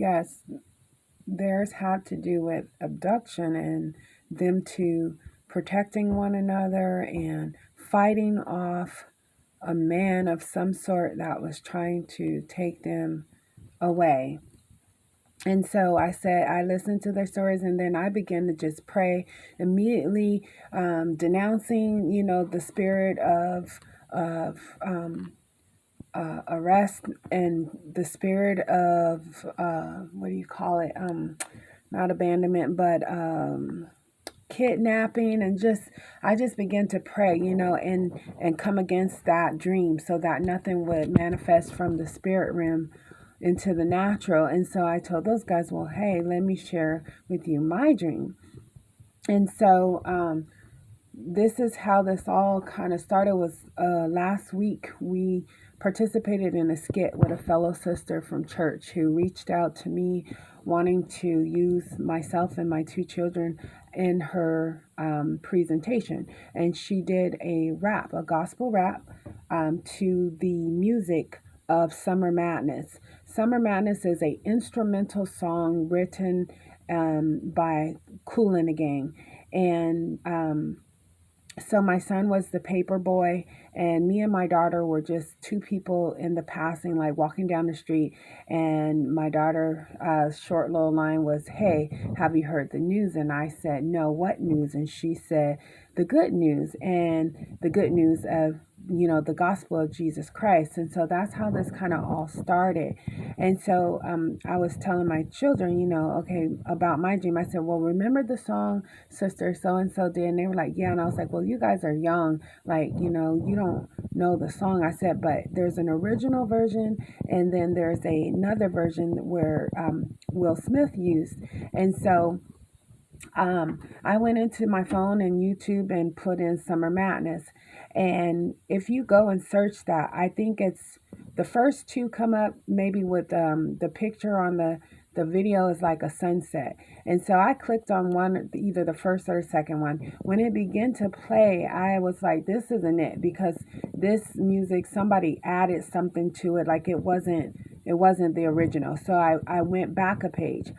yes, theirs had to do with abduction and them two protecting one another and fighting off a man of some sort that was trying to take them away. And so I said, I listened to their stories, and then I began to just pray immediately, denouncing, the spirit of arrest and the spirit of, what do you call it? Not abandonment, but kidnapping, and I just began to pray, and come against that dream so that nothing would manifest from the spirit realm into the natural. And so I told those guys, well, hey, let me share with you my dream. And so this is how this all kind of started. Was last week we participated in a skit with a fellow sister from church who reached out to me wanting to use myself and my two children in her presentation. And she did a gospel rap, to the music of Summer Madness. Summer Madness is a instrumental song written by Kool and the Gang. And so my son was the paper boy, and me and my daughter were just two people in the passing, like walking down the street. And my daughter, short little line was, "Hey, have you heard the news?" And I said, "No, what news?" And she said, "The good news," and the good news of, the gospel of Jesus Christ. And so that's how this kind of all started. And so I was telling my children, okay, about my dream. I said, well, remember the song Sister So-and-so did? And they were like, yeah. And I was like, well, you guys are young. Like, you don't know the song. I said, but there's an original version, and then there's another version where Will Smith used. And so I went into my phone and YouTube and put in Summer Madness. And if you go and search that, I think it's the first two come up maybe with the picture on the video is like a sunset. And so I clicked on one, either the first or the second one. When it began to play, I was like, this isn't it, because this music, somebody added something to it. Like it wasn't the original. So I went back a page.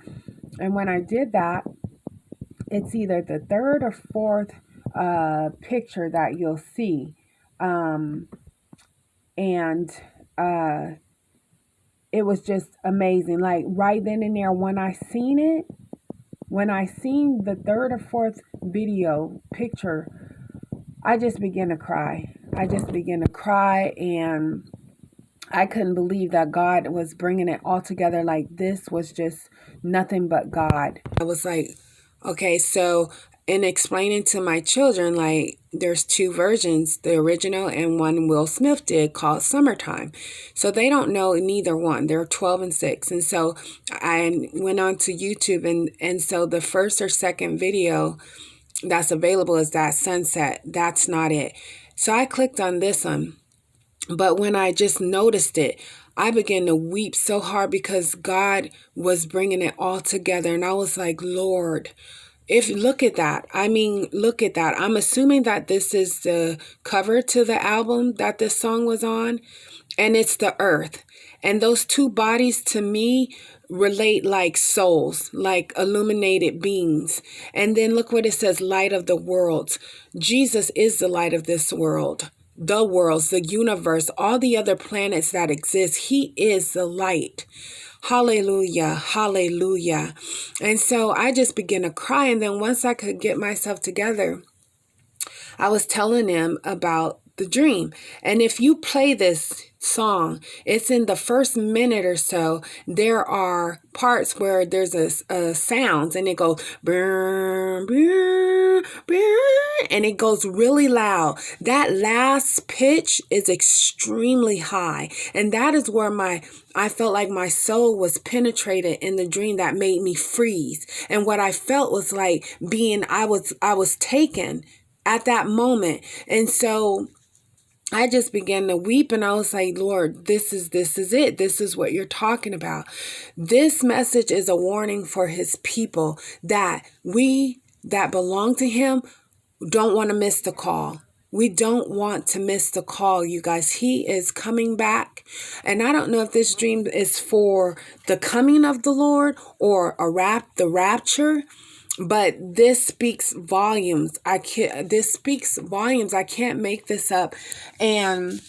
And when I did that, it's either the third or fourth picture that you'll see. And it was just amazing. Like right then and there, when I seen the third or fourth video picture, I just began to cry. And I couldn't believe that God was bringing it all together. Like this was just nothing but God. I was like, okay, so in explaining to my children, like there's two versions, the original and one Will Smith did called Summertime. So they don't know neither one. They're 12 and 6. And so I went on to YouTube, and so the first or second video that's available is that sunset. That's not it. So I clicked on this one. But when I just noticed it, I began to weep so hard because God was bringing it all together. And I was like, Lord, look at that. Look at that. I'm assuming that this is the cover to the album that this song was on, and it's the earth. And those two bodies to me relate like souls, like illuminated beings. And then look what it says, light of the worlds. Jesus is the light of this world. The worlds, the universe, all the other planets that exist. He is the light. Hallelujah. Hallelujah. And so I just began to cry. And then once I could get myself together, I was telling them about the dream. And if you play this song, it's in the first minute or so, there are parts where there's a sounds, and it goes brr, brr, brr, and it goes really loud. That last pitch is extremely high, and that is where I felt like my soul was penetrated in the dream. That made me freeze. And what I felt was like I was taken at that moment. And so I just began to weep, and I was like, Lord, this is it. This is what you're talking about. This message is a warning for his people that we that belong to him don't want to miss the call. We don't want to miss the call, you guys. He is coming back. And I don't know if this dream is for the coming of the Lord or the rapture, but this speaks volumes. This speaks volumes. I can't make this up. And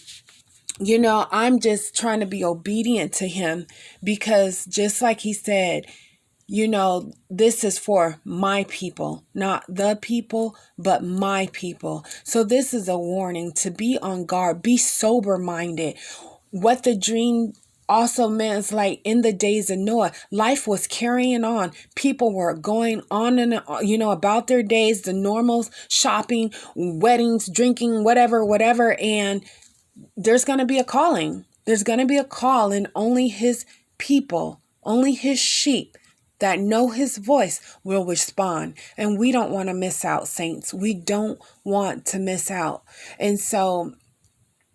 I'm just trying to be obedient to him, because just like he said, this is for my people, not the people, but my people. So this is a warning to be on guard, be sober minded. What the dream also meant is, like, in the days of Noah, life was carrying on. People were going on and, about their days, the normals, shopping, weddings, drinking, whatever. And there's going to be a calling. There's going to be a call, and only his people, only his sheep that know his voice will respond. And we don't want to miss out, saints. We don't want to miss out. And so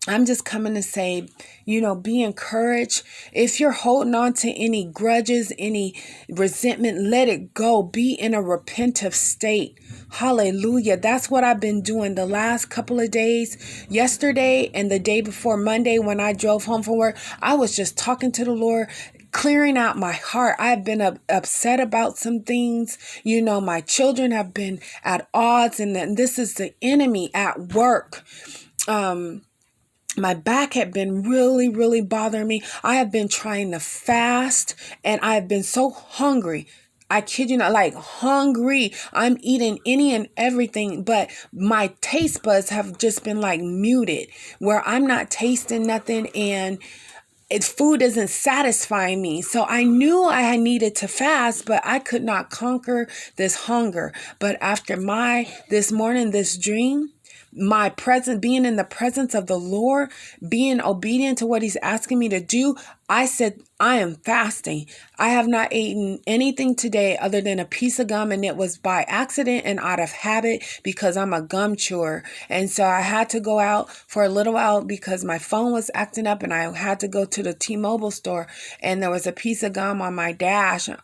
I'm just coming to say, be encouraged. If you're holding on to any grudges, any resentment, let it go. Be in a repentant state. Hallelujah. That's what I've been doing the last couple of days. Yesterday and the day before Monday, when I drove home from work, I was just talking to the Lord, clearing out my heart. I've been upset about some things. My children have been at odds, and then this is the enemy at work. My back had been really, really bothering me. I have been trying to fast, and I've been so hungry. I kid you not, like hungry. I'm eating any and everything, but my taste buds have just been like muted, where I'm not tasting nothing, and food isn't satisfying me. So I knew I needed to fast, but I could not conquer this hunger. But after this morning, this dream, being in the presence of the Lord, being obedient to what he's asking me to do, I said, I am fasting. I have not eaten anything today other than a piece of gum, and it was by accident and out of habit, because I'm a gum chewer. And so I had to go out for a little while because my phone was acting up, and I had to go to the T-Mobile store, and there was a piece of gum on my dash down